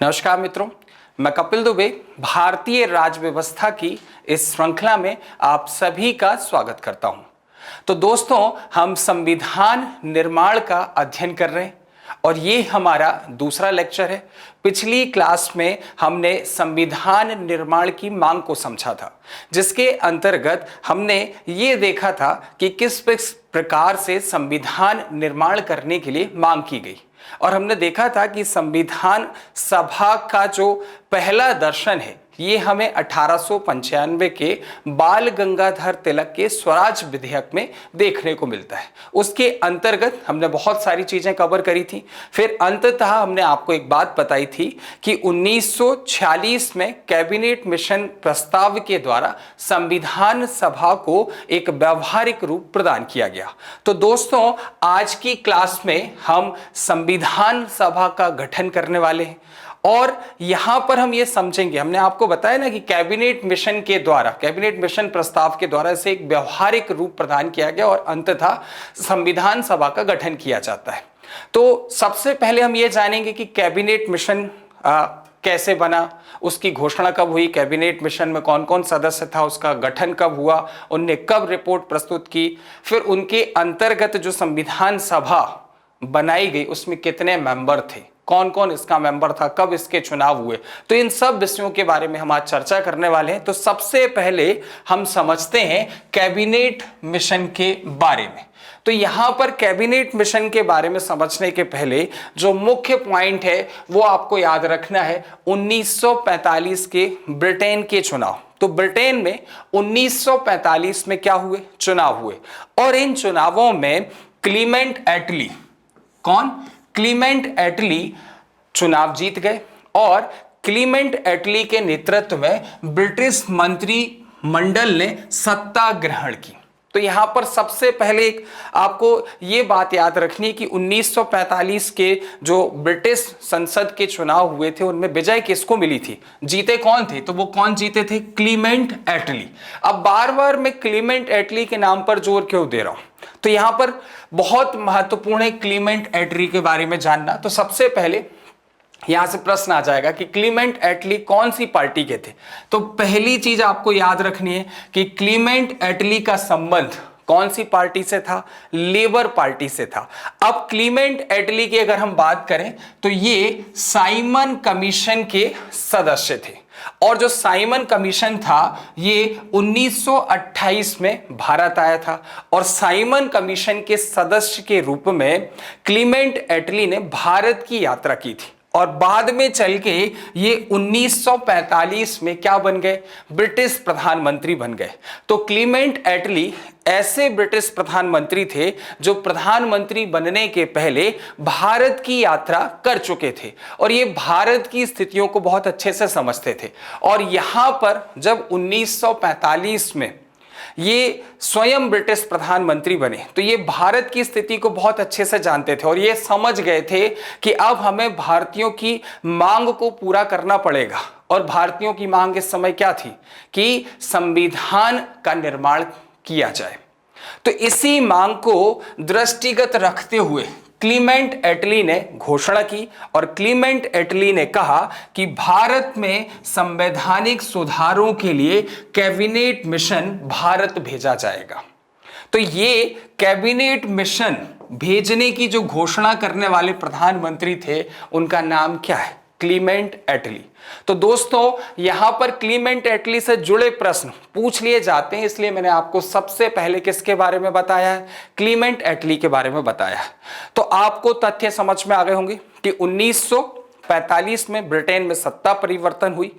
नमस्कार मित्रों, मैं कपिल दुबे भारतीय राज्य व्यवस्था की इस श्रृंखला में आप सभी का स्वागत करता हूं। तो दोस्तों, हम संविधान निर्माण का अध्ययन कर रहे हैं और ये हमारा दूसरा लेक्चर है। पिछली क्लास में हमने संविधान निर्माण की मांग को समझा था, जिसके अंतर्गत हमने ये देखा था कि किस प्रकार से संविधान निर्माण करने के लिए मांग की गई। और हमने देखा था कि संविधान सभा का जो पहला दर्शन है ये हमें 1895 के बाल गंगाधर तिलक के स्वराज विधेयक में देखने को मिलता है। उसके अंतर्गत हमने बहुत सारी चीजें कवर करी थी। फिर अंततः हमने आपको एक बात बताई थी कि 1946 में कैबिनेट मिशन प्रस्ताव के द्वारा संविधान सभा को एक व्यवहारिक रूप प्रदान किया गया। तो दोस्तों, आज की क्लास में हम संविधान सभा का गठन करने वाले हैं और यहां पर हम ये समझेंगे, हमने आपको बताया ना कि कैबिनेट मिशन के द्वारा, कैबिनेट मिशन प्रस्ताव के द्वारा इसे एक व्यवहारिक रूप प्रदान किया गया और अंततः संविधान सभा का गठन किया जाता है। तो सबसे पहले हम ये जानेंगे कि कैबिनेट मिशन कैसे बना, उसकी घोषणा कब हुई, कैबिनेट मिशन में कौन कौन सदस्य था, उसका गठन कब हुआ, उनने कब रिपोर्ट प्रस्तुत की, फिर उनके अंतर्गत जो संविधान सभा बनाई गई उसमें कितने मेंबर थे, कौन कौन इसका मेंबर था, कब इसके चुनाव हुए। तो इन सब विषयों के बारे में हम आज चर्चा करने वाले हैं। तो सबसे पहले हम समझते हैं कैबिनेट मिशन के बारे में। तो यहां पर कैबिनेट मिशन के बारे में समझने के पहले जो मुख्य पॉइंट है वो आपको याद रखना है 1945 के ब्रिटेन के चुनाव। तो ब्रिटेन में 1945 में क्या हुए, चुनाव हुए और इन चुनावों में क्लीमेंट एटली, कौन, क्लीमेंट एटली चुनाव जीत गए और क्लीमेंट एटली के नेतृत्व में ब्रिटिश मंत्रिमंडल ने सत्ता ग्रहण की। तो यहां पर सबसे पहले एक आपको ये बात याद रखनी है कि 1945 के जो ब्रिटिश संसद के चुनाव हुए थे उनमें विजय किसको मिली थी, जीते कौन थे, तो वो कौन जीते थे, क्लीमेंट एटली। अब बार बार मैं क्लीमेंट एटली के नाम पर जोर क्यों दे रहा हूं, तो यहां पर बहुत महत्वपूर्ण है क्लीमेंट एटली के बारे में जानना। तो सबसे पहले यहां से प्रश्न आ जाएगा कि क्लीमेंट एटली कौन सी पार्टी के थे। तो पहली चीज आपको याद रखनी है कि क्लीमेंट एटली का संबंध कौन सी पार्टी से था, लेबर पार्टी से था। अब क्लीमेंट एटली की अगर हम बात करें तो ये साइमन कमीशन के सदस्य थे और जो साइमन कमीशन था ये 1928 में भारत आया था और साइमन कमीशन के सदस्य के रूप में क्लीमेंट एटली ने भारत की यात्रा की थी और बाद में चल के ये 1945 में क्या बन गए, ब्रिटिश प्रधानमंत्री बन गए। तो क्लीमेंट एटली ऐसे ब्रिटिश प्रधानमंत्री थे जो प्रधानमंत्री बनने के पहले भारत की यात्रा कर चुके थे और ये भारत की स्थितियों को बहुत अच्छे से समझते थे। और यहां पर जब 1945 में ये स्वयं ब्रिटिश प्रधानमंत्री बने तो ये भारत की स्थिति को बहुत अच्छे से जानते थे और ये समझ गए थे कि अब हमें भारतीयों की मांग को पूरा करना पड़ेगा। और भारतीयों की मांग इस समय क्या थी कि संविधान का निर्माण किया जाए। तो इसी मांग को दृष्टिगत रखते हुए क्लीमेंट एटली ने घोषणा की और क्लीमेंट एटली ने कहा कि भारत में संवैधानिक सुधारों के लिए कैबिनेट मिशन भारत भेजा जाएगा। तो ये कैबिनेट मिशन भेजने की जो घोषणा करने वाले प्रधानमंत्री थे उनका नाम क्या है, क्लीमेंट एटली। तो दोस्तों, यहां पर क्लीमेंट एटली से जुड़े प्रश्न पूछ लिए जाते हैं, इसलिए मैंने आपको सबसे पहले किसके बारे में बताया है, क्लीमेंट एटली के बारे में बताया है। तो आपको तथ्य समझ में आ गए होंगे कि 1945 में ब्रिटेन में सत्ता परिवर्तन हुई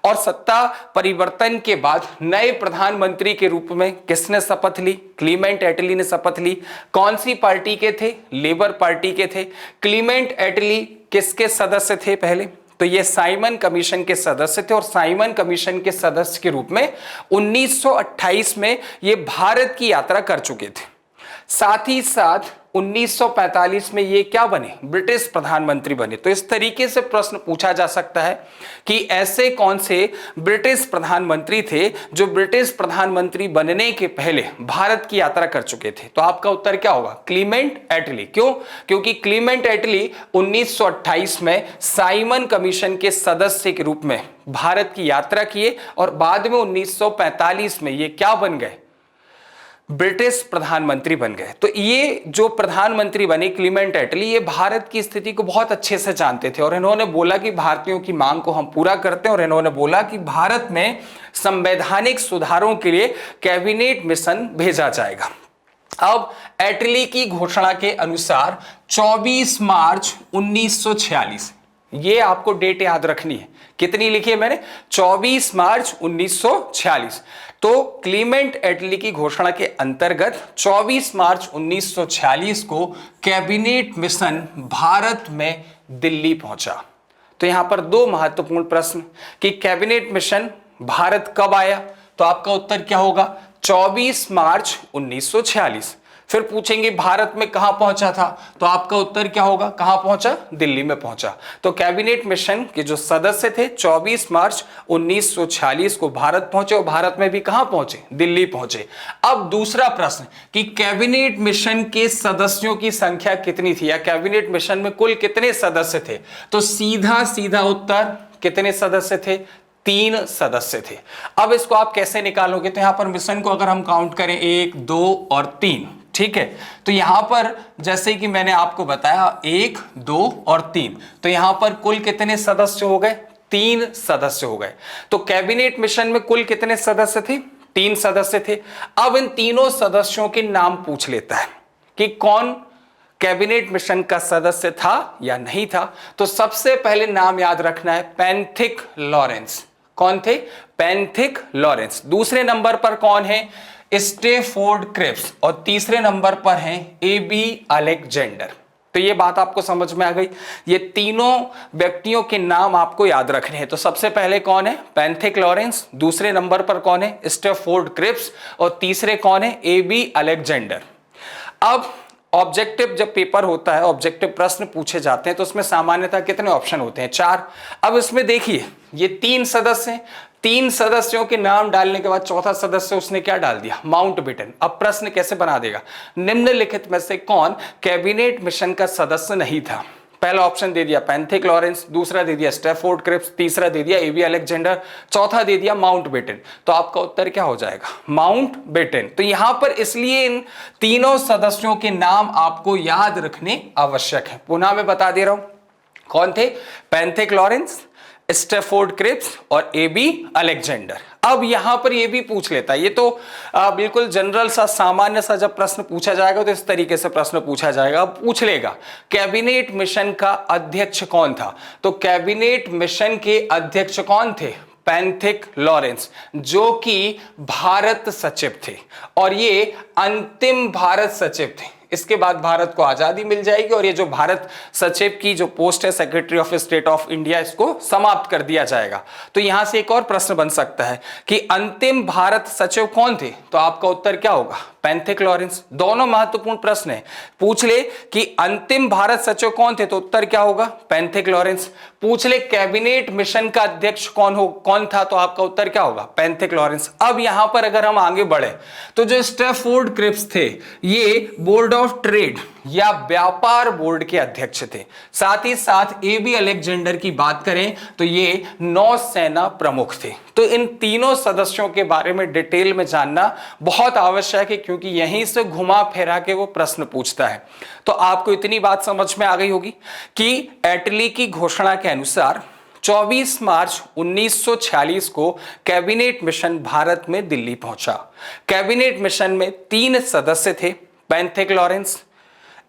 और सत्ता परिवर्तन के बाद नए प्रधानमंत्री के रूप में किसने शपथ ली, क्लीमेंट एटली ने शपथ ली। कौन सी पार्टी के थे, लेबर पार्टी के थे। क्लीमेंट एटली किसके सदस्य थे पहले, तो ये साइमन कमीशन के सदस्य थे और साइमन कमीशन के सदस्य के रूप में 1928 में ये भारत की यात्रा कर चुके थे। साथ ही साथ 1945 में ये क्या बने, ब्रिटिश प्रधानमंत्री बने। तो इस तरीके से प्रश्न पूछा जा सकता है कि ऐसे कौन से ब्रिटिश प्रधानमंत्री थे जो ब्रिटिश प्रधानमंत्री बनने के पहले भारत की यात्रा कर चुके थे। तो आपका उत्तर क्या होगा, क्लीमेंट एटली। क्यों, क्योंकि क्लीमेंट एटली 1928 में साइमन कमीशन के सदस्य के रूप में भारत की यात्रा किए और बाद में 1945 में ये क्या बन गए, ब्रिटिश प्रधानमंत्री बन गए। तो ये जो प्रधानमंत्री बने क्लीमेंट एटली, ये भारत की स्थिति को बहुत अच्छे से जानते थे और इन्होंने बोला कि भारतीयों की मांग को हम पूरा करते हैं और इन्होंने बोला कि भारत में संवैधानिक सुधारों के लिए कैबिनेट मिशन भेजा जाएगा। अब एटली की घोषणा के अनुसार 24 मार्च 1946, ये आपको डेट याद रखनी है, कितनी लिखी है मैंने, 24 मार्च 1946। तो क्लीमेंट एटली की घोषणा के अंतर्गत 24 मार्च 1946 को कैबिनेट मिशन भारत में दिल्ली पहुंचा। तो यहां पर दो महत्वपूर्ण प्रश्न कि कैबिनेट मिशन भारत कब आया, तो आपका उत्तर क्या होगा, 24 मार्च 1946। फिर पूछेंगे भारत में कहां पहुंचा था, तो आपका उत्तर क्या होगा, कहां पहुंचा, दिल्ली में पहुंचा। तो कैबिनेट मिशन के जो सदस्य थे 24 मार्च 1946 को भारत पहुंचे और भारत में भी कहां पहुंचे, दिल्ली पहुंचे। अब दूसरा प्रश्न कि कैबिनेट मिशन के सदस्यों की संख्या कितनी थी या कैबिनेट मिशन में कुल कितने सदस्य थे, तो सीधा सीधा उत्तर कितने सदस्य थे, 3 सदस्य थे। अब इसको आप कैसे निकालोगे, तो यहां पर मिशन को अगर हम काउंट करें 1, 2 और 3, ठीक है, तो यहां पर जैसे कि मैंने आपको बताया 1, 2 और 3, तो यहां पर कुल कितने सदस्य हो गए, 3 सदस्य हो गए। तो कैबिनेट मिशन में कुल कितने सदस्य थे, 3 सदस्य थे। अब इन तीनों सदस्यों के नाम पूछ लेता है कि कौन कैबिनेट मिशन का सदस्य था या नहीं था। तो सबसे पहले नाम याद रखना है पेंथिक लॉरेंस। कौन थे, पेंथिक लॉरेंस। दूसरे नंबर पर कौन है, स्टेफोर्ड क्रिप्स। और तीसरे नंबर पर हैं एबी अलेक्जेंडर। तो ये बात आपको समझ में आ गई, ये तीनों व्यक्तियों के नाम आपको याद रखने हैं। तो सबसे पहले कौन है, पेंथिक लॉरेंस, दूसरे नंबर पर कौन है, स्टेफोर्ड क्रिप्स, और तीसरे कौन है, एबी अलेक्जेंडर। अब ऑब्जेक्टिव जब पेपर होता है, ऑब्जेक्टिव प्रश्न पूछे जाते हैं, तो उसमें सामान्यतः कितने ऑप्शन होते हैं, 4। अब इसमें देखिए ये 3 सदस्य हैं, 3 सदस्यों के नाम डालने के बाद चौथा सदस्य उसने क्या डाल दिया, माउंटबेटन। अब प्रश्न कैसे बना देगा, निम्नलिखित में से कौन कैबिनेट मिशन का सदस्य नहीं था। पहला ऑप्शन दे दिया पेंथिक लॉरेंस, दूसरा दे दिया स्टेफोर्ड क्रिप्स, तीसरा दे दिया एबी अलेक्जेंडर, चौथा दे दिया माउंटबेटन। तो आपका उत्तर क्या हो जाएगा, माउंटबेटन। तो यहां पर इसलिए इन तीनों सदस्यों के नाम आपको याद रखने आवश्यक है। पुनः मैं बता दे रहा हूं कौन थे, पेंथिक लॉरेंस, स्टेफोर्ड क्रिप्स और एबी अलेक्जेंडर। अब यहां पर ये भी पूछ लेता है, ये तो बिल्कुल जनरल सा सामान्य सा जब प्रश्न पूछा जाएगा तो इस तरीके से प्रश्न पूछा जाएगा। अब पूछ लेगा कैबिनेट मिशन का अध्यक्ष कौन था, तो कैबिनेट मिशन के अध्यक्ष कौन थे, पेंथिक लॉरेंस, जो कि भारत सचिव थे और ये अंतिम भारत सचिव थे। इसके बाद भारत को आजादी मिल जाएगी और ये जो भारत सचिव की जो पोस्ट है, secretary of state of India, इसको समाप्त कर दिया जाएगा। तो यहां से एक और प्रश्न बन सकता है कि अंतिम भारत सचिव कौन थे, तो आपका उत्तर क्या होगा, पेंथिक लॉरेंस। दोनों महत्वपूर्ण प्रश्न है, पूछ ले कि अंतिम भारत सचिव कौन थे, तो उत्तर क्या होगा, पेंथिक लॉरेंस। पूछ ले कैबिनेट मिशन का अध्यक्ष कौन था, तो आपका उत्तर क्या होगा, पेंथिक लॉरेंस। अब यहां पर अगर हम आगे बढ़े तो जो स्टेफोर्ड क्रिप्स थे ये बोर्ड ऑफ ट्रेड या व्यापार बोर्ड के अध्यक्ष थे। साथ ही साथ एबी अलेक्जेंडर की बात करें तो ये नौसेना प्रमुख थे। तो इन तीनों सदस्यों के बारे में डिटेल में जानना बहुत आवश्यक है, क्योंकि यहीं से घुमा फिरा के वो प्रश्न पूछता है। तो आपको इतनी बात समझ में आ गई होगी कि एटली की घोषणा के अनुसार 24 मार्च 1946 को कैबिनेट मिशन भारत में दिल्ली पहुंचा। कैबिनेट मिशन में 3 सदस्य थे, Pethick Lawrence,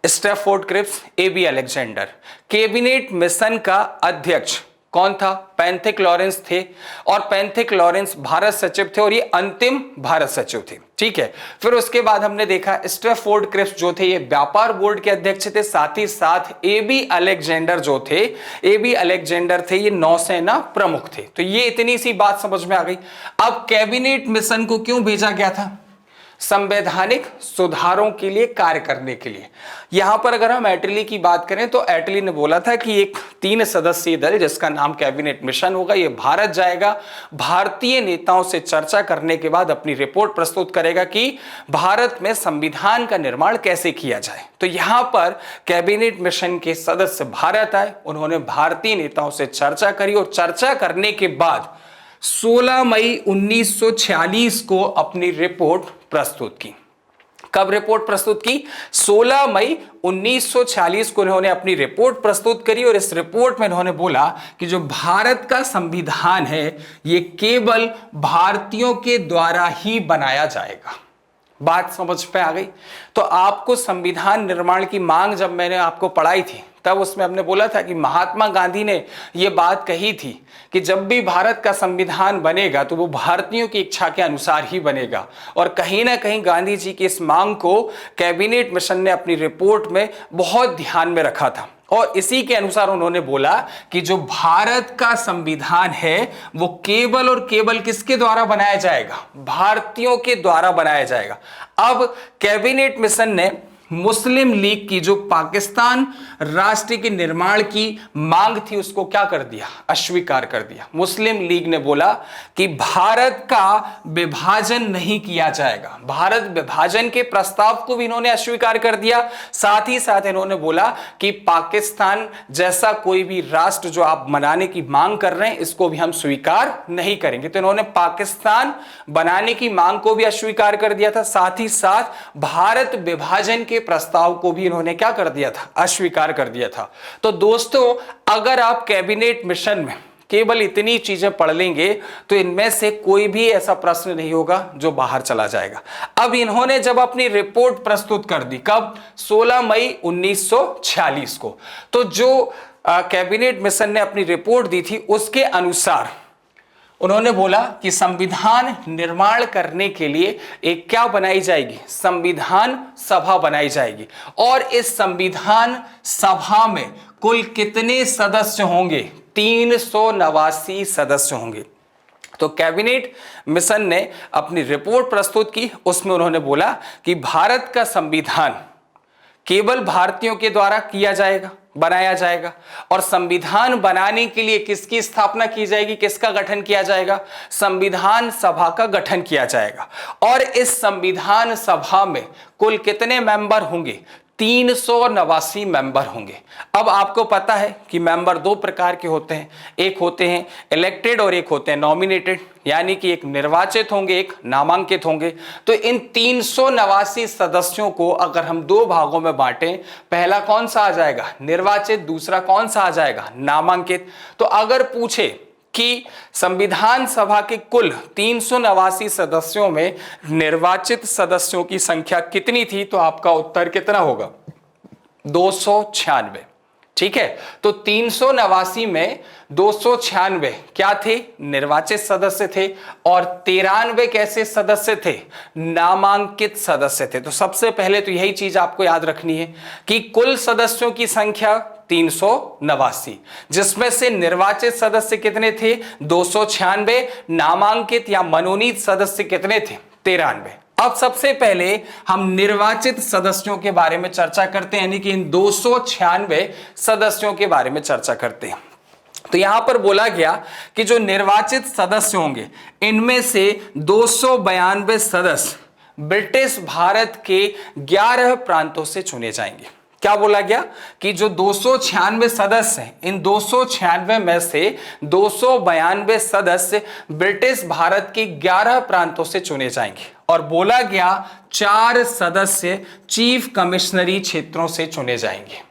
Stafford Cripps, A B Alexander. Cabinet mission का अध्यक्ष कौन था, पेंथिक लॉरेंस थे और पेंथिक लॉरेंस भारत सचिव थे और ये अंतिम भारत सचिव थे। ठीक है, फिर उसके बाद हमने देखा स्टेफोर्ड क्रिप्स जो थे ये व्यापार बोर्ड के अध्यक्ष थे। साथ ही साथ एबी अलेक्जेंडर जो थे, एबी अलेक्जेंडर थे ये नौसेना प्रमुख थे। तो ये इतनी सी बात समझ में आ गई। अब कैबिनेट मिशन को क्यों भेजा गया था, संवैधानिक सुधारों के लिए कार्य करने के लिए। यहां पर अगर हम एटली की बात करें तो एटली ने बोला था कि एक 3 सदस्यीय दल जिसका नाम कैबिनेट मिशन होगा, ये भारत जाएगा, भारतीय नेताओं से चर्चा करने के बाद अपनी रिपोर्ट प्रस्तुत करेगा कि भारत में संविधान का निर्माण कैसे किया जाए। तो यहां पर कैबिनेट मिशन के सदस्य भारत आए, उन्होंने भारतीय नेताओं से चर्चा करी और चर्चा करने के बाद 16 मई 1946 को अपनी रिपोर्ट प्रस्तुत की। कब रिपोर्ट प्रस्तुत की? 16 मई 1946 को इन्होंने अपनी रिपोर्ट प्रस्तुत करी और इस रिपोर्ट में इन्होंने बोला कि जो भारत का संविधान है ये केवल भारतीयों के द्वारा ही बनाया जाएगा। बात समझ पे आ गई? तो आपको संविधान निर्माण की मांग जब मैंने आपको पढ़ाई थी तब उसमें हमने बोला था कि महात्मा गांधी ने यह बात कही थी कि जब भी भारत का संविधान बनेगा तो वो भारतीयों की इच्छा के अनुसार ही बनेगा। और कहीं ना कहीं गांधी जी की इस मांग को कैबिनेट मिशन ने अपनी रिपोर्ट में बहुत ध्यान में रखा था और इसी के अनुसार उन्होंने बोला कि जो भारत का संविधान है वो केवल और केवल किसके द्वारा बनाया जाएगा? भारतीयों के द्वारा बनाया जाएगा। अब कैबिनेट मिशन ने मुस्लिम लीग की जो पाकिस्तान राष्ट्र के निर्माण की मांग थी उसको क्या कर दिया? अस्वीकार कर दिया। मुस्लिम लीग ने बोला कि भारत का विभाजन नहीं किया जाएगा। भारत विभाजन के प्रस्ताव को भी इन्होंने अस्वीकार कर दिया। साथ ही साथ इन्होंने बोला कि पाकिस्तान जैसा कोई भी राष्ट्र जो आप बनाने की मांग कर रहे हैं इसको भी हम स्वीकार नहीं करेंगे। तो इन्होंने पाकिस्तान बनाने की मांग को भी अस्वीकार कर दिया था। साथ ही साथ भारत विभाजन के प्रस्ताव को भी इन्होंने क्या कर दिया था? अस्वीकार कर दिया था। तो दोस्तों अगर आप कैबिनेट मिशन में केवल इतनी चीजें पढ़ लेंगे तो इनमें से कोई भी ऐसा प्रश्न नहीं होगा जो बाहर चला जाएगा। अब इन्होंने जब अपनी रिपोर्ट प्रस्तुत कर दी, कब? 16 मई 1946 को। तो जो कैबिनेट मिशन ने अपनी रिपोर्ट दी थी उसके अनुसार उन्होंने बोला कि संविधान निर्माण करने के लिए एक क्या बनाई जाएगी? संविधान सभा बनाई जाएगी। और इस संविधान सभा में कुल कितने सदस्य होंगे? 389 सदस्य होंगे। तो कैबिनेट मिशन ने अपनी रिपोर्ट प्रस्तुत की, उसमें उन्होंने बोला कि भारत का संविधान केवल भारतीयों के द्वारा किया जाएगा, बनाया जाएगा। और संविधान बनाने के लिए किसकी स्थापना की जाएगी? किसका गठन किया जाएगा? संविधान सभा का गठन किया जाएगा। और इस संविधान सभा में कुल कितने मेंबर होंगे? 389 मेंबर होंगे। अब आपको पता है कि मेंबर दो प्रकार के होते हैं, एक होते हैं इलेक्टेड और एक होते हैं नॉमिनेटेड, यानी कि एक निर्वाचित होंगे एक नामांकित होंगे। तो इन 389 सदस्यों को अगर हम दो भागों में बांटें, पहला कौन सा आ जाएगा? निर्वाचित, दूसरा कौन सा आ जाएगा? नामांकित। तो अगर पूछे कि संविधान सभा के कुल 389 सदस्यों में निर्वाचित सदस्यों की संख्या कितनी थी, तो आपका उत्तर कितना होगा? 296। ठीक है, तो 389 में 296 क्या थे? निर्वाचित सदस्य थे। और 93 कैसे सदस्य थे? नामांकित सदस्य थे। तो सबसे पहले तो यही चीज आपको याद रखनी है कि कुल सदस्यों की संख्या 389, जिसमें से निर्वाचित सदस्य कितने थे? 296। नामांकित या मनोनीत सदस्य कितने थे? 93। अब सबसे पहले हम निर्वाचित सदस्यों के बारे में चर्चा करते हैं, यानी कि इन 296 सदस्यों के बारे में चर्चा करते हैं। तो यहां पर बोला गया कि जो निर्वाचित सदस्य होंगे इनमें से 292 सदस्य ब्रिटिश भारत के 11 प्रांतों से चुने जाएंगे। क्या बोला गया कि जो 296 सदस्य हैं, इन 296 में से 292 सदस्य ब्रिटिश भारत के 11 प्रांतों से चुने जाएंगे। और बोला गया 4 सदस्य चीफ कमिश्नरी क्षेत्रों से चुने जाएंगे।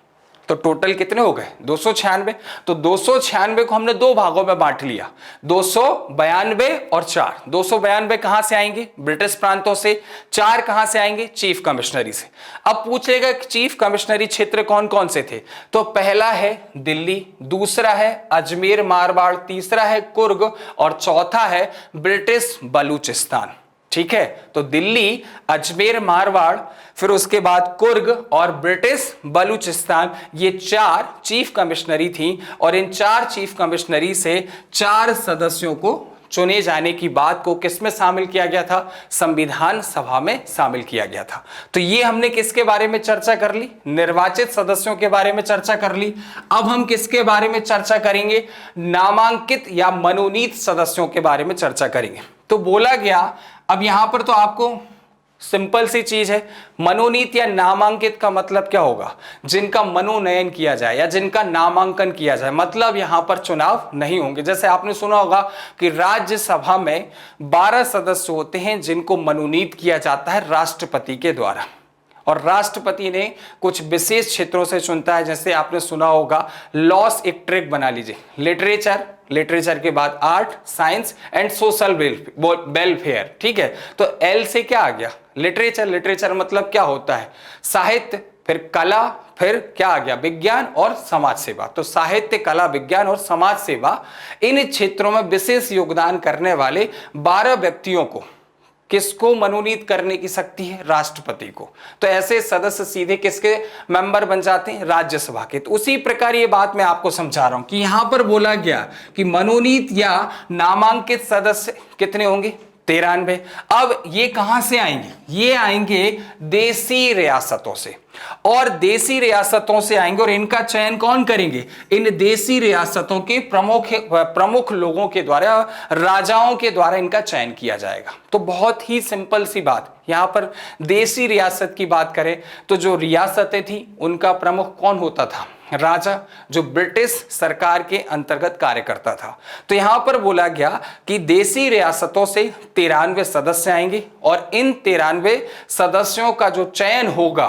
तो टोटल कितने हो गए? 296। तो 296 को हमने दो भागों में बांट लिया, 292 और 4। 292 कहां से आएंगे? ब्रिटिश प्रांतों से। 4 कहां से आएंगे? चीफ कमिश्नरी से। अब पूछेगा कि चीफ कमिश्नरी क्षेत्र कौन कौन से थे? तो पहला है दिल्ली, दूसरा है अजमेर मारवाड़, तीसरा है कुर्ग और चौथा है ब्रिटिश बलूचिस्तान। ठीक है, तो दिल्ली, अजमेर मारवाड़, फिर उसके बाद कुर्ग और ब्रिटिश बलूचिस्तान, ये 4 चीफ कमिश्नरी थी। और इन 4 चीफ कमिश्नरी से 4 सदस्यों को चुने जाने की बात को किसमें शामिल किया गया था? संविधान सभा में शामिल किया गया था। तो ये हमने किसके बारे में चर्चा कर ली? निर्वाचित सदस्यों के बारे में चर्चा कर ली। अब हम किसके बारे में चर्चा करेंगे? नामांकित या मनोनीत सदस्यों के बारे में चर्चा करेंगे। तो बोला गया, अब यहां पर तो आपको सिंपल सी चीज है, मनोनीत या नामांकित का मतलब क्या होगा? जिनका मनोनयन किया जाए या जिनका नामांकन किया जाए, मतलब यहां पर चुनाव नहीं होंगे। जैसे आपने सुना होगा कि राज्यसभा में 12 सदस्य होते हैं जिनको मनोनीत किया जाता है राष्ट्रपति के द्वारा, और राष्ट्रपति ने कुछ विशेष क्षेत्रों से चुनता है। जैसे आपने सुना होगा लॉस एक ट्रैक बना लीजिए, लिटरेचर के बाद art, science and social welfare, ठीक है। तो एल से क्या आ गया? लिटरेचर मतलब क्या होता है? साहित्य, फिर कला, फिर क्या आ गया? विज्ञान और समाज सेवा। तो साहित्य, कला, विज्ञान और समाज सेवा, इन क्षेत्रों में विशेष योगदान करने वाले 12 व्यक्तियों को किसको मनोनीत करने की शक्ति है? राष्ट्रपति को। तो ऐसे सदस्य सीधे किसके मेंबर बन जाते हैं? राज्यसभा के। तो उसी प्रकार ये बात मैं आपको समझा रहा हूं कि यहां पर बोला गया कि मनोनीत या नामांकित सदस्य कितने होंगे? 93। अब ये कहां से आएंगे? ये आएंगे देसी रियासतों से, और देसी रियासतों से आएंगे, और इनका चयन कौन करेंगे? इन देसी रियासतों के प्रमुख लोगों के द्वारा, राजाओं के द्वारा इनका चयन किया जाएगा। तो बहुत ही सिंपल सी बात, यहां पर देसी रियासत की बात करें तो जो रियासतें थी उनका प्रमुख कौन होता था? राजा, जो ब्रिटिश सरकार के अंतर्गत कार्य करता था। तो यहां पर बोला गया कि देसी रियासतों से 93 सदस्य आएंगे, और इन 93 सदस्यों का जो चयन होगा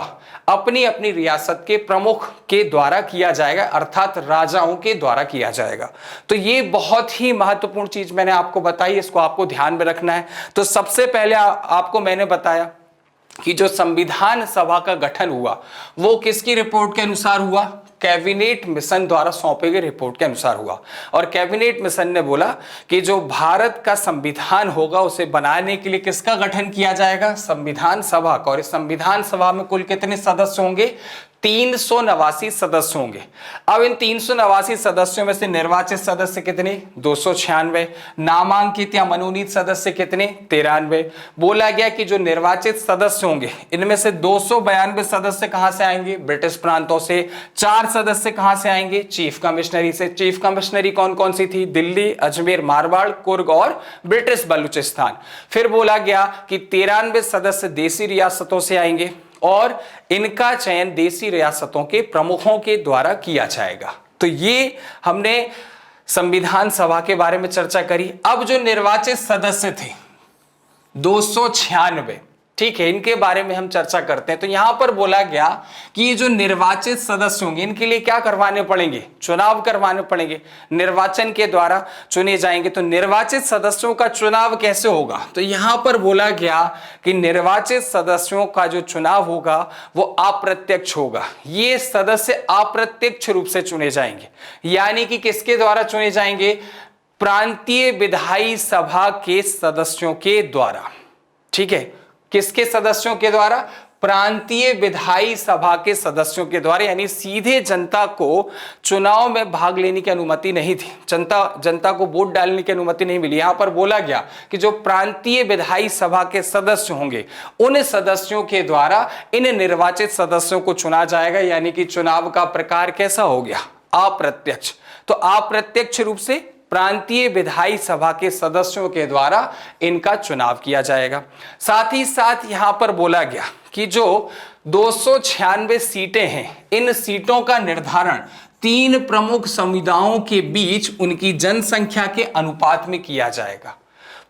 अपनी अपनी रियासत के प्रमुख के द्वारा किया जाएगा, अर्थात राजाओं के द्वारा किया जाएगा। तो ये बहुत ही महत्वपूर्ण चीज मैंने आपको बताई, इसको आपको ध्यान में रखना है। तो सबसे पहले आपको मैंने बताया कि जो संविधान सभा का गठन हुआ वो किसकी रिपोर्ट के अनुसार हुआ? कैबिनेट मिशन द्वारा सौंपे गए रिपोर्ट के अनुसार हुआ। और कैबिनेट मिशन ने बोला कि जो भारत का संविधान होगा उसे बनाने के लिए किसका गठन किया जाएगा? संविधान सभा का। और इस संविधान सभा में कुल कितने सदस्य होंगे? 389 सदस्य होंगे। अब इन 389 सदस्यों में से निर्वाचित सदस्य कितने? 296। नामांकित या मनोनीत सदस्य कितने? 93। बोला गया कि जो निर्वाचित सदस्य होंगे इनमें से 292 सदस्य कहां से आएंगे? ब्रिटिश प्रांतों से। 4 सदस्य कहां से आएंगे? चीफ कमिश्नरी से। चीफ कमिश्नरी कौन कौन सी थी? दिल्ली, अजमेर, मारवाड़, कुर्ग और ब्रिटिश बलूचिस्तान। फिर बोला गया कि 93 सदस्य देसी रियासतों से आएंगे, और इनका चयन देसी रियासतों के प्रमुखों के द्वारा किया जाएगा। तो ये हमने संविधान सभा के बारे में चर्चा करी। अब जो निर्वाचित सदस्य थे 296, ठीक है, इनके बारे में हम चर्चा करते हैं। तो यहां पर बोला गया कि ये जो निर्वाचित सदस्य होंगे इनके लिए क्या करवाने पड़ेंगे? चुनाव करवाने पड़ेंगे, निर्वाचन के द्वारा चुने जाएंगे। तो निर्वाचित सदस्यों का चुनाव कैसे होगा? तो यहां पर बोला गया कि निर्वाचित सदस्यों का जो चुनाव होगा वो अप्रत्यक्ष होगा। ये सदस्य अप्रत्यक्ष रूप से चुने जाएंगे, यानी कि किसके द्वारा चुने जाएंगे? प्रांतीय विधायी सभा के सदस्यों के द्वारा। ठीक है, किसके सदस्यों के द्वारा? प्रांतीय विधायी सभा के सदस्यों के द्वारा। यानी सीधे जनता को चुनाव में भाग लेने की अनुमति नहीं थी, जनता को वोट डालने की अनुमति नहीं मिली। यहां पर बोला गया कि जो प्रांतीय विधायी सभा के सदस्य होंगे उन सदस्यों के द्वारा इन निर्वाचित सदस्यों को चुना जाएगा। यानी कि चुनाव का प्रकार कैसा हो गया? अप्रत्यक्ष। तो अप्रत्यक्ष रूप से प्रांतीय विधायी सभा के सदस्यों के द्वारा इनका चुनाव किया जाएगा। साथ ही साथ यहां पर बोला गया कि जो 296 सीटें हैं, इन सीटों का निर्धारण 3 प्रमुख समुदायों के बीच उनकी जनसंख्या के अनुपात में किया जाएगा।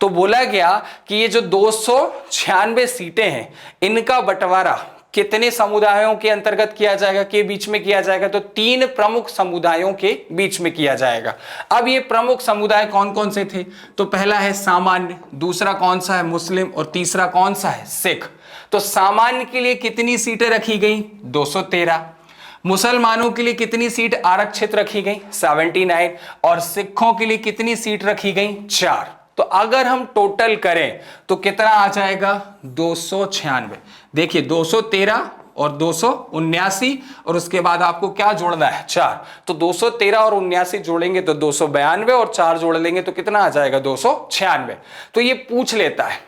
तो बोला गया कि ये जो 296 सीटें हैं इनका बंटवारा कितने समुदायों के अंतर्गत किया जाएगा? के बीच में किया जाएगा। तो 3 प्रमुख समुदायों के बीच में किया जाएगा। अब ये प्रमुख समुदाय कौन कौन से थे? तो पहला है सामान्य, दूसरा कौन सा है? मुस्लिम, और तीसरा कौन सा है? सिख। तो सामान्य के लिए कितनी सीटें रखी गई? 213। मुसलमानों के लिए कितनी सीट आरक्षित रखी गई? 79। और सिखों के लिए कितनी सीट रखी गई? 4। तो अगर हम टोटल करें तो कितना आ जाएगा? 296। देखिए 213 और 279, और उसके बाद आपको क्या जोड़ना है 4। तो 213 और 79 जोड़ेंगे तो 292, और 4 जोड़ लेंगे तो कितना आ जाएगा 296। तो ये पूछ लेता है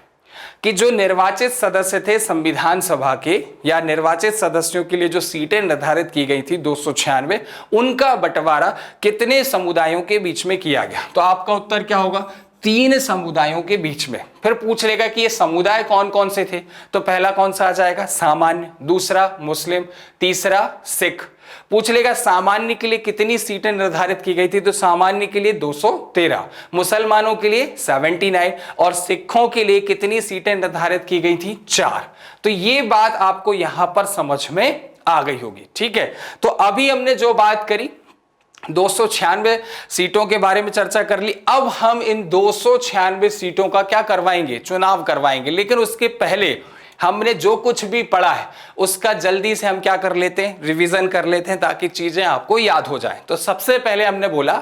कि जो निर्वाचित सदस्य थे संविधान सभा के, या निर्वाचित सदस्यों के लिए जो सीटें निर्धारित की गई थी 296, उनका बंटवारा कितने समुदायों के बीच में किया गया। तो आपका उत्तर क्या होगा 3 समुदायों के बीच में। फिर पूछ लेगा कि ये समुदाय कौन कौन से थे। तो पहला कौन सा आ जाएगा सामान्य, दूसरा मुस्लिम, तीसरा सिख। पूछ लेगा सामान्य के लिए कितनी सीटें निर्धारित की गई थी। तो सामान्य के लिए 213, मुसलमानों के लिए 79, और सिखों के लिए कितनी सीटें निर्धारित की गई थी 4। तो ये बात आपको यहां पर समझ में आ गई होगी। ठीक है, तो अभी हमने जो बात करी 296 सीटों के बारे में चर्चा कर ली। अब हम इन 296 सीटों का क्या करवाएंगे, चुनाव करवाएंगे। लेकिन उसके पहले हमने जो कुछ भी पढ़ा है उसका जल्दी से हम क्या कर लेते हैं, रिवीजन कर लेते हैं, ताकि चीजें आपको याद हो जाएं। तो सबसे पहले हमने बोला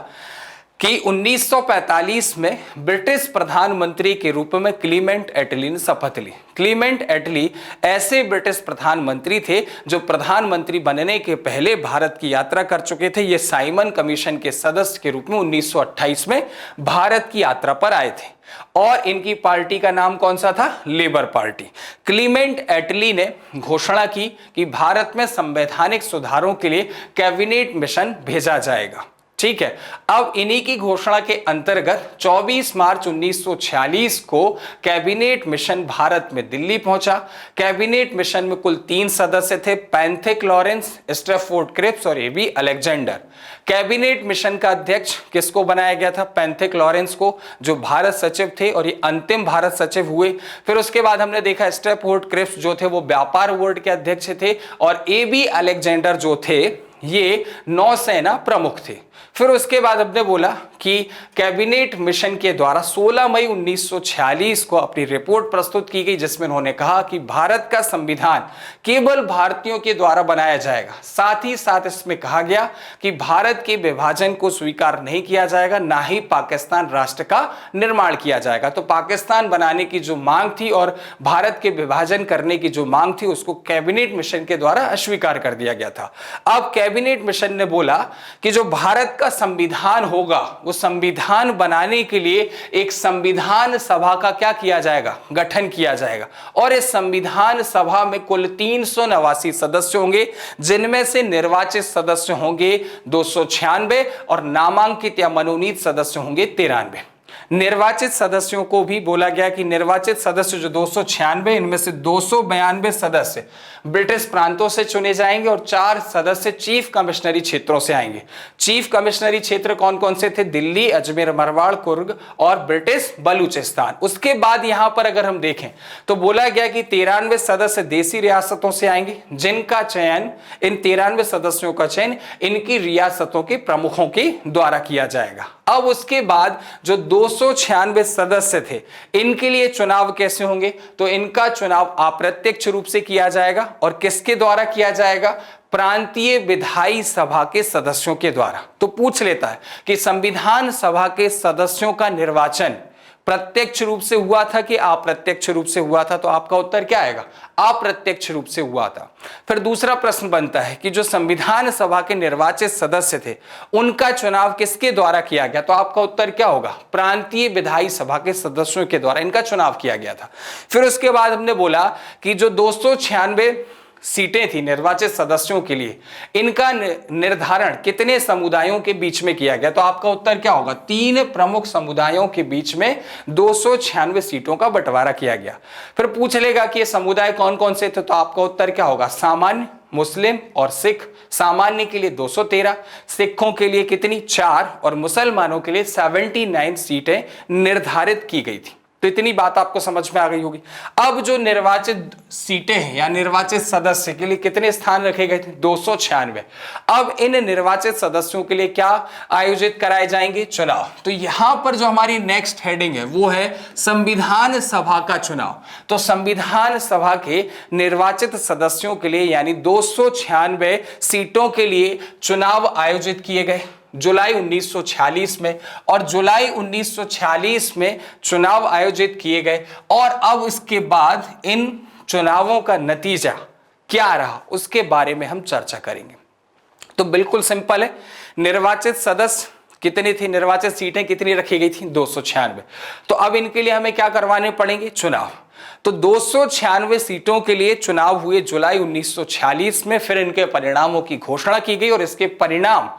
कि 1945 में ब्रिटिश प्रधानमंत्री के रूप में क्लीमेंट एटली ने शपथ ली। क्लीमेंट एटली ऐसे ब्रिटिश प्रधानमंत्री थे जो प्रधानमंत्री बनने के पहले भारत की यात्रा कर चुके थे। ये साइमन कमीशन के सदस्य के रूप में 1928 में भारत की यात्रा पर आए थे, और इनकी पार्टी का नाम कौन सा था, लेबर पार्टी। क्लीमेंट एटली ने घोषणा की कि भारत में संवैधानिक सुधारों के लिए कैबिनेट मिशन भेजा जाएगा। ठीक है, अब इन्हीं की घोषणा के अंतर्गत 24 मार्च 1946 को कैबिनेट मिशन भारत में दिल्ली पहुंचा। कैबिनेट मिशन में कुल 3 सदस्य थे, पैंथिक लॉरेंस, स्ट्रैफोर्ड क्रिप्स और एबी अलेक्जेंडर। कैबिनेट मिशन का अध्यक्ष किसको बनाया गया था, पैंथिक लॉरेंस को, जो भारत सचिव थे, और ये अंतिम भारत सचिव हुए। फिर उसके बाद हमने देखा स्ट्रैफोर्ड क्रिप्स जो थे वो व्यापार बोर्ड के अध्यक्ष थे, और एबी अलेक्जेंडर जो थे ये नौसेना प्रमुख थे। फिर उसके बाद हमने बोला कि कैबिनेट मिशन के द्वारा 16 मई 1946 को अपनी रिपोर्ट प्रस्तुत की गई, जिसमें उन्होंने कहा कि भारत का संविधान केवल भारतीयों के द्वारा बनाया जाएगा। साथ ही साथ इसमें कहा गया कि भारत के विभाजन को स्वीकार नहीं किया जाएगा, ना ही पाकिस्तान राष्ट्र का निर्माण किया जाएगा। तो पाकिस्तान बनाने की जो मांग थी और भारत के विभाजन करने की जो मांग थी उसको कैबिनेट मिशन के द्वारा अस्वीकार कर दिया गया था। अब कैबिनेट मिशन ने बोला कि जो भारत का संविधान होगा वो संविधान बनाने के लिए एक संविधान सभा का क्या किया जाएगा, गठन किया जाएगा, और इस संविधान सभा में कुल 389 सदस्य होंगे, जिनमें से निर्वाचित सदस्य होंगे 296 और नामांकित या मनोनीत सदस्य होंगे 93। निर्वाचित सदस्यों को भी बोला गया कि निर्वाचित सदस्य जो 296, इनमें से 292 सदस्य ब्रिटिश प्रांतों से चुने जाएंगे और 4 सदस्य चीफ कमिश्नरी क्षेत्रों से आएंगे। चीफ कमिश्नरी क्षेत्र कौन कौन से थे, दिल्ली, अजमेर, मारवाड़, कुर्ग और ब्रिटिश बलूचिस्तान। उसके बाद यहां पर अगर हम देखें तो बोला गया कि 93 सदस्य देसी रियासतों से आएंगे, जिनका चयन, इन 93 सदस्यों का चयन इनकी रियासतों के प्रमुखों के द्वारा किया जाएगा। अब उसके बाद जो 296 सदस्य थे इनके लिए चुनाव कैसे होंगे, तो इनका चुनाव अप्रत्यक्ष रूप से किया जाएगा, और किसके द्वारा किया जाएगा, प्रांतीय विधायी सभा के सदस्यों के द्वारा। तो पूछ लेता है कि संविधान सभा के सदस्यों का निर्वाचन प्रत्यक्ष रूप से हुआ था कि अप्रत्यक्ष रूप से हुआ था, तो आपका उत्तर क्या आएगा, अप्रत्यक्ष रूप से हुआ था। फिर दूसरा प्रश्न बनता है कि जो संविधान सभा के निर्वाचित सदस्य थे उनका चुनाव किसके द्वारा किया गया, तो आपका उत्तर क्या होगा, प्रांतीय विधायी सभा के सदस्यों के द्वारा इनका चुनाव किया गया था। फिर उसके बाद हमने बोला कि जो 296 सीटें थी निर्वाचित सदस्यों के लिए, इनका निर्धारण कितने समुदायों के बीच में किया गया, तो आपका उत्तर क्या होगा, 3 प्रमुख समुदायों के बीच में 296 सीटों का बंटवारा किया गया। फिर पूछ लेगा कि ये समुदाय कौन कौन से थे, तो आपका उत्तर क्या होगा, सामान्य, मुस्लिम और सिख। सामान्य के लिए 213, सिखों के लिए कितनी, 4, और मुसलमानों के लिए 79 सीटें निर्धारित की गई थी। तो इतनी बात आपको समझ में आ गई होगी। अब जो निर्वाचित सीटें हैं या निर्वाचित सदस्य के लिए कितने स्थान रखे गए थे, 296। अब इन निर्वाचित सदस्यों के लिए क्या आयोजित कराए जाएंगे, चुनाव। तो यहां पर जो हमारी नेक्स्ट हेडिंग है वो है संविधान सभा का चुनाव। तो संविधान सभा के निर्वाचित सदस्यों के लिए यानी 296 सीटों के लिए चुनाव आयोजित किए गए जुलाई 1946 में, और जुलाई 1946 में चुनाव आयोजित किए गए। और अब इसके बाद इन चुनावों का नतीजा क्या रहा उसके बारे में हम चर्चा करेंगे। तो बिल्कुल सिंपल है, निर्वाचित सदस्य कितनी थी, निर्वाचित सीटें कितनी रखी गई थी, 296। तो अब इनके लिए हमें क्या करवाने पड़ेंगे, चुनाव। तो 296 सीटों के लिए चुनाव हुए जुलाई 1946 में, फिर इनके परिणामों की घोषणा की गई और इसके परिणाम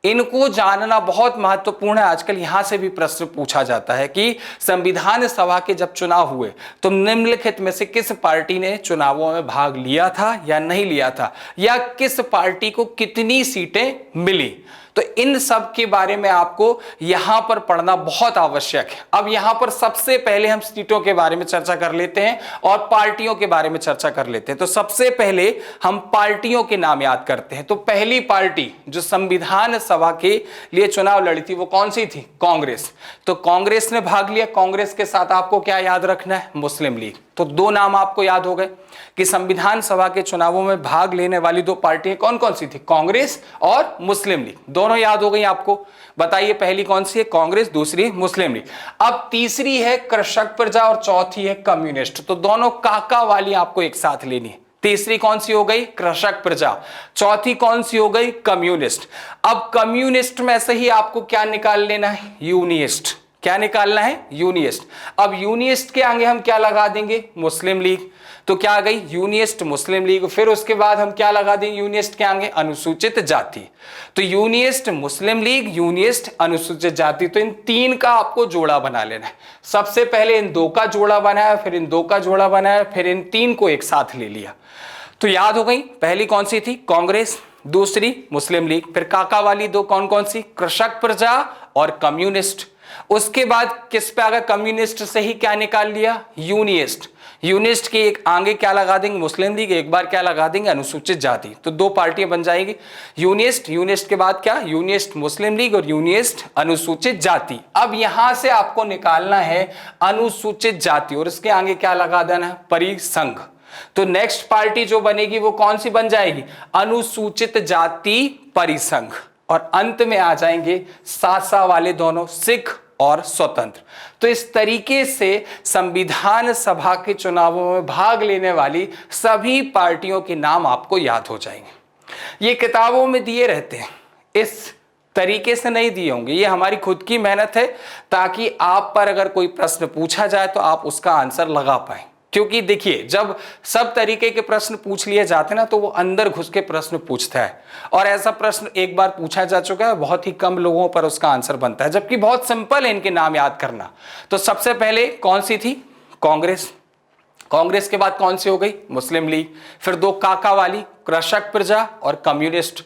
इनको जानना बहुत महत्वपूर्ण है। आजकल यहां से भी प्रश्न पूछा जाता है कि संविधान सभा के जब चुनाव हुए तो निम्नलिखित में से किस पार्टी ने चुनावों में भाग लिया था या नहीं लिया था, या किस पार्टी को कितनी सीटें मिली। तो इन सब के बारे में आपको यहां पर पढ़ना बहुत आवश्यक है। अब यहां पर सबसे पहले हम सीटों के बारे में चर्चा कर लेते हैं और पार्टियों के बारे में चर्चा कर लेते हैं। तो सबसे पहले हम पार्टियों के नाम याद करते हैं। तो पहली पार्टी जो संविधान सभा के लिए चुनाव लड़ी थी वो कौन सी थी, कांग्रेस। तो कांग्रेस ने भाग लिया। कांग्रेस के साथ आपको क्या याद रखना है, मुस्लिम लीग। तो दो नाम आपको याद हो गए कि संविधान सभा के चुनावों में भाग लेने वाली दो पार्टियां कौन कौन सी थी, कांग्रेस और मुस्लिम लीग। दोनों याद हो गई आपको। बताइए पहली कौन सी है, कांग्रेस, दूसरी मुस्लिम लीग। अब तीसरी है कृषक प्रजा और चौथी है कम्युनिस्ट। तो दोनों काका वाली आपको एक साथ लेनी है। तीसरी कौन सी हो गई, कृषक प्रजा, चौथी कौन सी हो गई, कम्युनिस्ट। अब कम्युनिस्ट में से ही आपको क्या निकाल लेना है, यूनियस्ट। क्या निकालना है, यूनियस्ट। अब यूनियस्ट के आगे हम क्या लगा देंगे, मुस्लिम लीग। तो क्या आ गई, यूनियस्ट, मुस्लिम लीग। फिर उसके बाद हम क्या लगा देंगे यूनियस्ट के आगे, अनुसूचित जाति। तो यूनियस्ट, मुस्लिम लीग, यूनियस्ट, अनुसूचित जाति। तो इन तीन का आपको जोड़ा बना लेना है। सबसे पहले इन दो का जोड़ा बनाया, फिर इन दो का जोड़ा बनाया, फिर इन तीन को एक साथ ले लिया। तो याद हो गई, पहली कौन सी थी, कांग्रेस, दूसरी मुस्लिम लीग। फिर काका वाली दो कौन कौन सी, कृषक प्रजा और कम्युनिस्ट। उसके बाद किस पे आ गया, कम्युनिस्ट से ही क्या निकाल लिया, यूनियस्ट। यूनियस्ट के एक आगे क्या लगा देंगे, मुस्लिम लीग, एक बार क्या लगा देंगे, अनुसूचित जाति। तो दो पार्टियां बन जाएगी, यूनियस्ट, यूनियस्ट के बाद क्या, यूनियस्ट, मुस्लिम लीग और यूनियस्ट, अनुसूचित जाति। अब यहां से आपको निकालना है अनुसूचित जाति और इसके आगे क्या लगा देना है, परिसंघ। तो नेक्स्ट पार्टी जो बनेगी वो कौन सी बन जाएगी, अनुसूचित जाति परिसंघ। और अंत में आ जाएंगे सासा वाले दोनों, सिख और स्वतंत्र। तो इस तरीके से संविधान सभा के चुनावों में भाग लेने वाली सभी पार्टियों के नाम आपको याद हो जाएंगे। ये किताबों में दिए रहते हैं, इस तरीके से नहीं दिए होंगे, ये हमारी खुद की मेहनत है ताकि आप पर अगर कोई प्रश्न पूछा जाए तो आप उसका आंसर लगा पाए। क्योंकि देखिए जब सब तरीके के प्रश्न पूछ लिए जाते ना तो वो अंदर घुस के प्रश्न पूछता है, और ऐसा प्रश्न एक बार पूछा जा चुका है, बहुत ही कम लोगों पर उसका आंसर बनता है, जबकि बहुत सिंपल है इनके नाम याद करना। तो सबसे पहले कौन सी थी, कांग्रेस। कांग्रेस के बाद कौन सी हो गई, मुस्लिम लीग। फिर दो काका वाली, कृषक प्रजा और कम्युनिस्ट।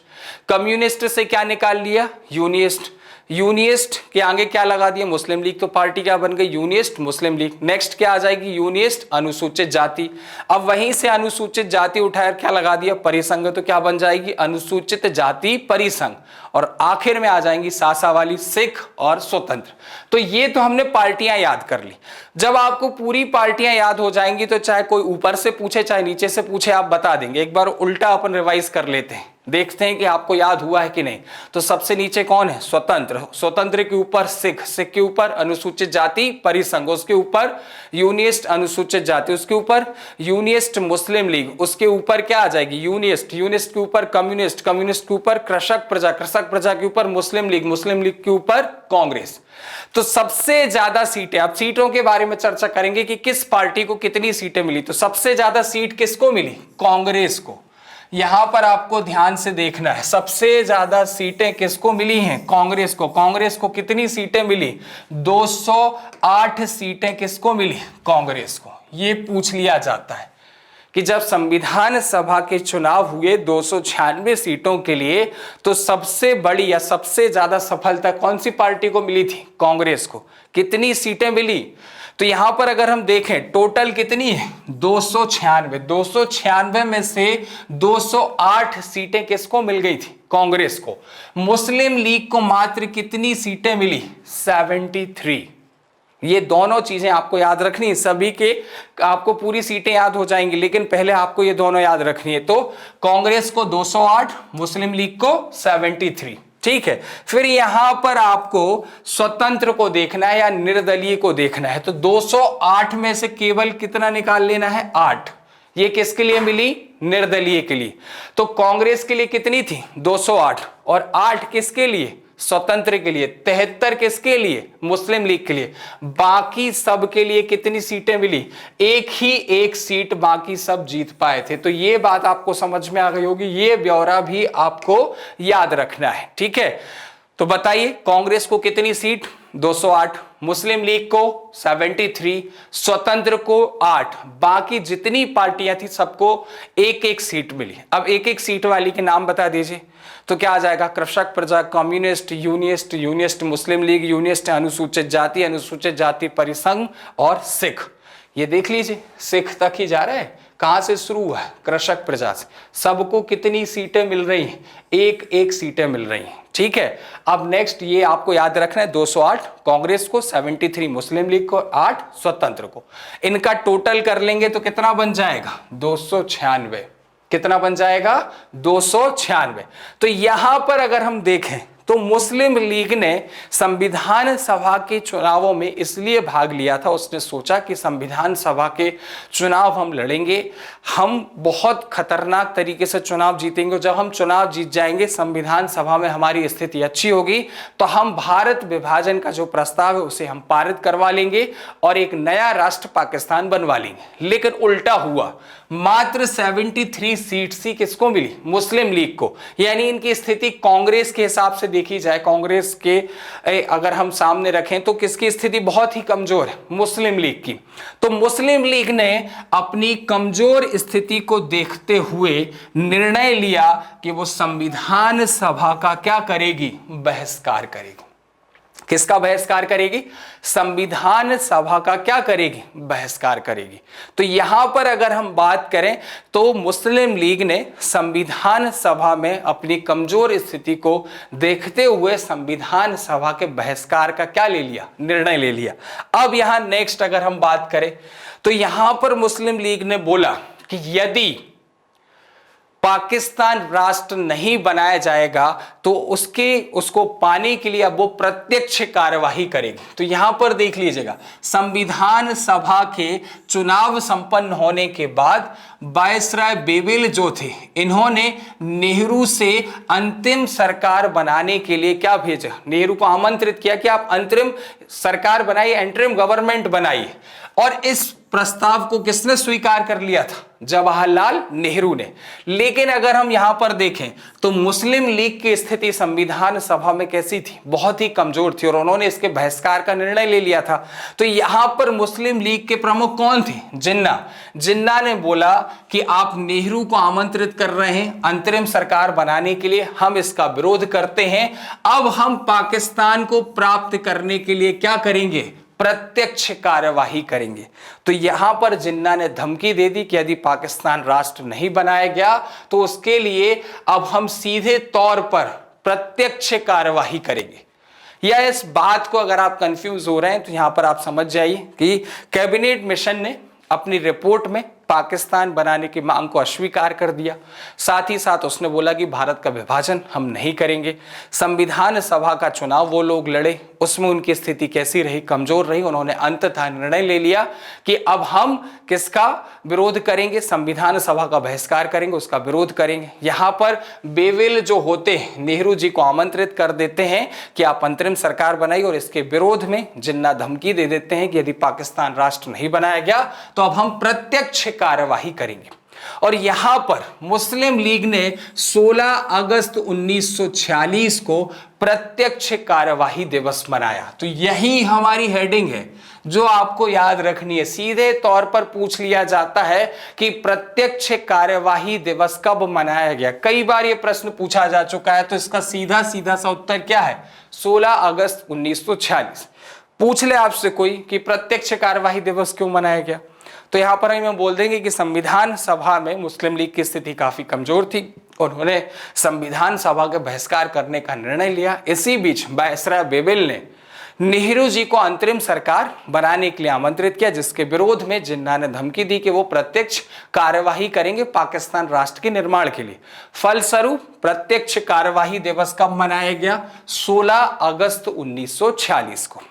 कम्युनिस्ट से क्या निकाल लिया, यूनियस्ट। यूनियस्ट के आगे क्या लगा दिया, मुस्लिम लीग। तो पार्टी क्या बन गई, यूनियस्ट, मुस्लिम लीग। नेक्स्ट क्या आ जाएगी, यूनियस्ट, अनुसूचित जाति। अब वहीं से अनुसूचित जाति उठाकर क्या लगा दिया, परिसंघ। तो क्या बन जाएगी, अनुसूचित जाति परिसंघ। और आखिर में आ जाएंगी सासा वाली, सिख और स्वतंत्र। तो ये तो हमने पार्टियां याद कर ली। जब आपको पूरी पार्टियां याद हो जाएंगी तो चाहे कोई ऊपर से पूछे चाहे नीचे से पूछे आप बता देंगे। एक बार उल्टा अपन रिवाइज कर लेते हैं, देखते हैं कि आपको याद हुआ है कि नहीं। तो सबसे नीचे कौन है, स्वतंत्र। स्वतंत्र के ऊपर सिख, सिख के ऊपर अनुसूचित जाति परिसंघ, उसके ऊपर यूनियस्ट अनुसूचित जाति, उसके ऊपर यूनियस्ट मुस्लिम लीग, उसके ऊपर क्या आ जाएगी, यूनियस्ट। यूनियस्ट के ऊपर कम्युनिस्ट, कम्युनिस्ट के ऊपर कृषक प्रजा, कृषक प्रजा के ऊपर मुस्लिम लीग, मुस्लिम लीग के ऊपर कांग्रेस। तो सबसे ज्यादा सीटें, अब सीटों के बारे में चर्चा करेंगे कि किस पार्टी को कितनी सीटें मिली। तो सबसे ज्यादा सीट किसको मिली, कांग्रेस को। यहां पर आपको ध्यान से देखना है, सबसे ज्यादा सीटें किसको मिली हैं, कांग्रेस को। कांग्रेस को कितनी सीटें मिली, 208 सीटें किसको मिली, कांग्रेस को। यह पूछ लिया जाता है कि जब संविधान सभा के चुनाव हुए 296 सीटों के लिए, तो सबसे बड़ी या सबसे ज्यादा सफलता कौन सी पार्टी को मिली थी, कांग्रेस को। कितनी सीटें मिली, तो यहां पर अगर हम देखें टोटल कितनी है, 296। 296 में से 208 सीटें किसको मिल गई थी, कांग्रेस को। मुस्लिम लीग को मात्र कितनी सीटें मिली, 73। ये दोनों चीजें आपको याद रखनी है, सभी के आपको पूरी सीटें याद हो जाएंगी, लेकिन पहले आपको ये दोनों याद रखनी है। तो कांग्रेस को 208, मुस्लिम लीग को 73, ठीक है। फिर यहां पर आपको स्वतंत्र को देखना है या निर्दलीय को देखना है। तो 208 में से केवल कितना निकाल लेना है, 8। ये किसके लिए मिली, निर्दलीय के लिए। तो कांग्रेस के लिए कितनी थी? 208, और 8 किसके लिए? स्वतंत्र के लिए। 73 किसके लिए? मुस्लिम लीग के लिए। बाकी सब के लिए कितनी सीटें मिली? एक ही एक सीट बाकी सब जीत पाए थे। तो ये बात आपको समझ में आ गई होगी, ये ब्यौरा भी आपको याद रखना है, ठीक है। तो बताइए कांग्रेस को कितनी सीट? 208, मुस्लिम लीग को 73, स्वतंत्र को 8, बाकी जितनी पार्टियां थी सबको एक एक सीट मिली। अब एक एक सीट वाली के नाम बता दीजिए। तो क्या आ जाएगा? कृषक प्रजा, कम्युनिस्ट, यूनियनिस्ट, मुस्लिम लीग, यूनियनिस्ट, अनुसूचित जाति परिसंघ और सिख। ये देख लीजिए, सिख तक ही जा रहा है। कहां से शुरू हुआ है? कृषक प्रजा से। सबको कितनी सीटें मिल रही हैं? एक एक सीटें मिल रही हैं, ठीक है। अब नेक्स्ट ये आपको याद रखना है, 208 कांग्रेस को, 73 मुस्लिम लीग को, 8 स्वतंत्र को। इनका टोटल कर लेंगे तो कितना बन जाएगा? 296। कितना बन जाएगा? 296। तो यहां पर अगर हम देखें तो मुस्लिम लीग ने संविधान सभा के चुनावों में इसलिए भाग लिया था, उसने सोचा कि संविधान सभा के चुनाव हम लड़ेंगे, हम बहुत खतरनाक तरीके से चुनाव जीतेंगे। जब हम चुनाव जीत जाएंगे, संविधान सभा में हमारी स्थिति अच्छी होगी, तो हम भारत विभाजन का जो प्रस्ताव है उसे हम पारित करवा लेंगे और एक नया राष्ट्र पाकिस्तान बनवा लेंगे। लेकिन उल्टा हुआ, मात्र 73 सीट्स ही किसको मिली? मुस्लिम लीग को। यानी इनकी स्थिति कांग्रेस के हिसाब से देखी जाए, कांग्रेस के अगर हम सामने रखें तो किसकी स्थिति बहुत ही कमजोर है? मुस्लिम लीग की। तो मुस्लिम लीग ने अपनी कमजोर स्थिति को देखते हुए निर्णय लिया कि वो संविधान सभा का क्या करेगी? बहिष्कार करेगी। किसका बहिष्कार करेगी? संविधान सभा का क्या करेगी? बहिष्कार करेगी। तो यहां पर अगर हम बात करें तो मुस्लिम लीग ने संविधान सभा में अपनी कमजोर स्थिति को देखते हुए संविधान सभा के बहिष्कार का क्या ले लिया? निर्णय ले लिया। अब यहां नेक्स्ट अगर हम बात करें तो यहां पर मुस्लिम लीग ने बोला कि यदि पाकिस्तान राष्ट्र नहीं बनाया जाएगा तो उसको पाने के लिए अब वो प्रत्यक्ष कार्यवाही करेगी। तो यहां पर देख लीजिएगा, संविधान सभा के चुनाव संपन्न होने के बाद वायसराय बेविल जो थे, इन्होंने नेहरू से अंतिम सरकार बनाने के लिए क्या भेजा? नेहरू को आमंत्रित किया कि आप अंतरिम सरकार बनाइए, एंटरिम गवर्नमेंट बनाइए। और इस प्रस्ताव को किसने स्वीकार कर लिया था? जवाहरलाल नेहरू ने। लेकिन अगर हम यहां पर देखें तो मुस्लिम लीग की स्थिति संविधान सभा में कैसी थी? बहुत ही कमजोर थी और उन्होंने इसके बहिष्कार का निर्णय ले लिया था। तो यहां पर मुस्लिम लीग के प्रमुख कौन थे? जिन्ना। जिन्ना ने बोला कि आप नेहरू को आमंत्रित कर रहे हैं अंतरिम सरकार बनाने के लिए, हम इसका विरोध करते हैं। अब हम पाकिस्तान को प्राप्त करने के लिए क्या करेंगे? प्रत्यक्ष कार्यवाही करेंगे। तो यहां पर जिन्ना ने धमकी दे दी कि यदि पाकिस्तान राष्ट्र नहीं बनाया गया तो उसके लिए अब हम सीधे तौर पर प्रत्यक्ष कार्यवाही करेंगे। या इस बात को अगर आप कंफ्यूज हो रहे हैं तो यहां पर आप समझ जाइए कि कैबिनेट मिशन ने अपनी रिपोर्ट में पाकिस्तान बनाने की मांग को अस्वीकार कर दिया। साथ ही साथ उसने बोला कि भारत का विभाजन हम नहीं करेंगे। संविधान सभा का चुनाव वो लोग लड़े, उसमें उनकी स्थिति कैसी रही? कमजोर रही। उन्होंने अंततः निर्णय ले लिया कि अब हम किसका विरोध करेंगे? संविधान सभा का बहिष्कार करेंगे, उसका विरोध करेंगे। यहां पर बेविल जो होते हैं, नेहरू जी को आमंत्रित कर देते हैं कि आप अंतरिम सरकार बनाइए, और इसके विरोध में जिन्ना धमकी दे देते हैं कि यदि पाकिस्तान राष्ट्र नहीं बनाया गया तो अब हम प्रत्यक्ष कार्यवाही करेंगे। और यहां पर मुस्लिम लीग ने 16 अगस्त 1946 को प्रत्यक्ष कार्यवाही दिवस मनाया। तो यही हमारी हेडिंग है जो आपको याद रखनी है। सीधे तौर पर पूछ लिया जाता है कि प्रत्यक्ष कार्यवाही दिवस कब मनाया गया। कई बार यह प्रश्न पूछा जा चुका है, तो इसका सीधा सीधा सा उत्तर क्या है? 16 अगस्त 1946। पूछ ले आपसे कोई कि प्रत्यक्ष कार्यवाही दिवस क्यों मनाया गया, तो यहां पर हम बोल देंगे कि संविधान सभा में मुस्लिम लीग की स्थिति काफी कमजोर थी और उन्होंने संविधान सभा के बहिष्कार करने का निर्णय लिया। इसी बीच वायसराय बेविल ने नेहरू जी को अंतरिम सरकार बनाने के लिए आमंत्रित किया, जिसके विरोध में जिन्ना ने धमकी दी कि वो प्रत्यक्ष कार्यवाही करेंगे पाकिस्तान राष्ट्र के निर्माण के लिए। फलस्वरूप प्रत्यक्ष कार्यवाही दिवस कब मनाया गया? 16 अगस्त 1946 को।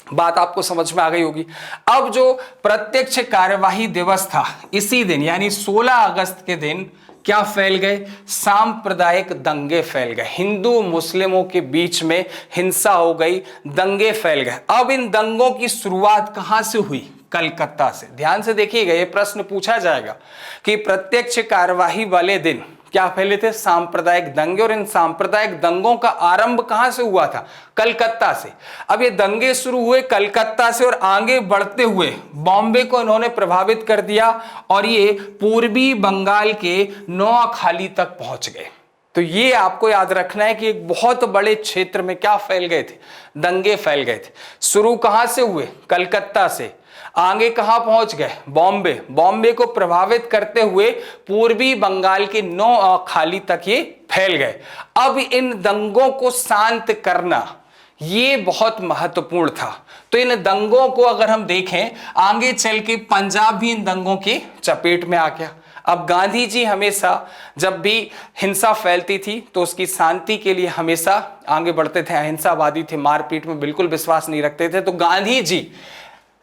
बात आपको समझ में आ गई होगी। अब जो प्रत्यक्ष कार्यवाही दिवस था, इसी दिन यानी 16 अगस्त के दिन क्या फैल गए? सांप्रदायिक दंगे फैल गए, हिंदू मुस्लिमों के बीच में हिंसा हो गई, दंगे फैल गए। अब इन दंगों की शुरुआत कहां से हुई? कलकत्ता से। ध्यान से देखिएगा, यह प्रश्न पूछा जाएगा कि प्रत्यक्ष कार्यवाही वाले दिन क्या फैले थे? सांप्रदायिक दंगे। और इन सांप्रदायिक दंगों का आरंभ कहां से हुआ था? कलकत्ता से। अब ये दंगे शुरू हुए कलकत्ता से और आगे बढ़ते हुए बॉम्बे को इन्होंने प्रभावित कर दिया और ये पूर्वी बंगाल के नोआखाली तक पहुंच गए। तो ये आपको याद रखना है कि एक बहुत बड़े क्षेत्र में क्या फैल गए थे? दंगे फैल गए थे। शुरू कहां से हुए? कलकत्ता से। आगे कहां पहुंच गए? बॉम्बे। बॉम्बे को प्रभावित करते हुए पूर्वी बंगाल के नोआखाली तक ये फैल गए। अब इन दंगों को शांत करना ये बहुत महत्वपूर्ण था। तो इन दंगों को अगर हम देखें, आगे चल के पंजाब भी इन दंगों की चपेट में आ गया। अब गांधी जी हमेशा जब भी हिंसा फैलती थी तो उसकी शांति के लिए हमेशा आगे बढ़ते थे, अहिंसावादी थे, मारपीट में बिल्कुल विश्वास नहीं रखते थे। तो गांधी जी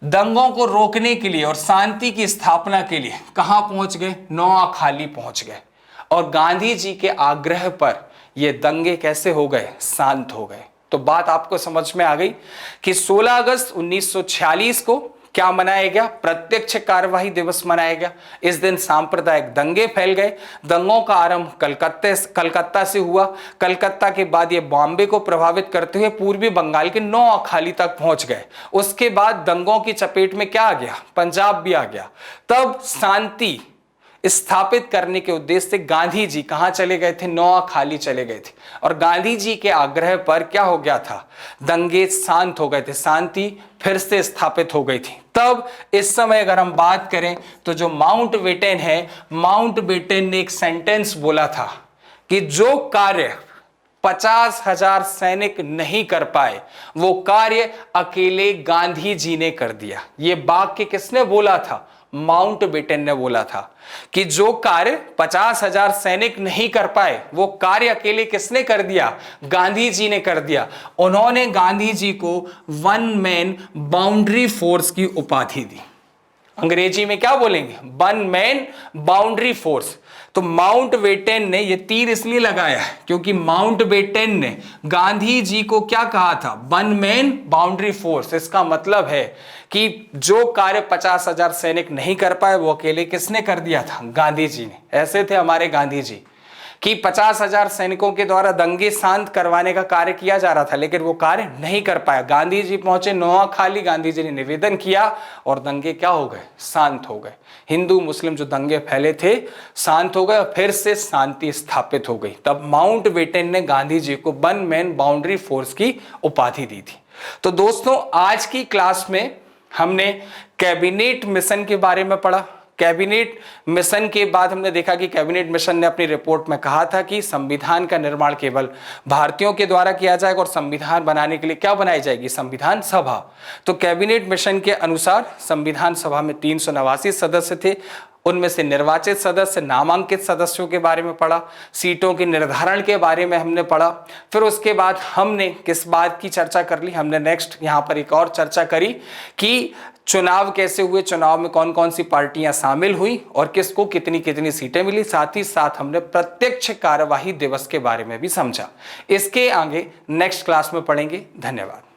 दंगों को रोकने के लिए और शांति की स्थापना के लिए कहां पहुंच गए? नोआखाली पहुंच गए। और गांधी जी के आग्रह पर ये दंगे कैसे हो गए? शांत हो गए। तो बात आपको समझ में आ गई कि 16 अगस्त 1946 को क्या मनाया गया? प्रत्यक्ष कार्यवाही दिवस मनाया गया। इस दिन सांप्रदायिक दंगे फैल गए। दंगों का आरंभ कलकत्ता से हुआ। कलकत्ता के बाद ये बॉम्बे को प्रभावित करते हुए पूर्वी बंगाल के नोआखाली तक पहुंच गए। उसके बाद दंगों की चपेट में क्या आ गया? पंजाब भी आ गया। तब शांति स्थापित करने के उद्देश्य से गांधी जी कहां चले गए थे? नोआखाली चले गए थे। और गांधी जी के आग्रह पर क्या हो गया था? दंगे शांत हो गए थे, शांति फिर से स्थापित हो गई थी। तब इस समय अगर हम बात करें तो जो माउंटबेटन है, माउंटबेटन ने एक सेंटेंस बोला था कि जो कार्य 50,000 सैनिक नहीं कर पाए वो कार्य अकेले गांधी जी ने कर दिया। ये वाक्य किसने बोला था? माउंटबेटन ने बोला था कि जो कार्य 50,000 सैनिक नहीं कर पाए वो कार्य अकेले किसने कर दिया? गांधी जी ने कर दिया। उन्होंने गांधी जी को वन मैन बाउंड्री फोर्स की उपाधि दी। अंग्रेजी में क्या बोलेंगे? One man boundary force. तो माउंटबेटन ने ये तीर इसलिए लगाया क्योंकि माउंटबेटन ने गांधी जी को क्या कहा था? One man boundary force. इसका मतलब है कि जो कार्य 50,000 सैनिक नहीं कर पाए वो अकेले किसने कर दिया था? गांधी जी ने। ऐसे थे हमारे गांधी जी कि 50,000 सैनिकों के द्वारा दंगे शांत करवाने का कार्य किया जा रहा था, लेकिन वो कार्य नहीं कर पाया। गांधी जी पहुंचे नोआखाली, गांधी जी ने निवेदन किया और दंगे क्या हो गए? शांत हो गए। हिंदू मुस्लिम जो दंगे फैले थे शांत हो गए और फिर से शांति स्थापित हो गई। तब माउंटबेटन ने गांधी जी को वन मैन बाउंड्री फोर्स की उपाधि दी थी। तो दोस्तों, आज की क्लास में हमने कैबिनेट मिशन के बारे में पढ़ा। कैबिनेट मिशन के बाद हमने देखा कि कैबिनेट मिशन ने अपनी रिपोर्ट में कहा था कि संविधान का निर्माण केवल भारतीयों के द्वारा किया जाएगा और संविधान बनाने के लिए क्या बनाई जाएगी? संविधान सभा। तो कैबिनेट मिशन के अनुसार संविधान सभा में 389 सदस्य थे। उनमें से निर्वाचित सदस्य, नामांकित सदस्यों के बारे में पढ़ा, सीटों के निर्धारण के बारे में हमने पढ़ा। फिर उसके बाद हमने किस बात की चर्चा कर ली? हमने नेक्स्ट यहाँ पर एक और चर्चा करी कि चुनाव कैसे हुए, चुनाव में कौन कौन सी पार्टियां शामिल हुई और किसको कितनी कितनी सीटें मिली। साथ ही साथ हमने प्रत्यक्ष कार्यवाही दिवस के बारे में भी समझा। इसके आगे नेक्स्ट क्लास में पढ़ेंगे। धन्यवाद।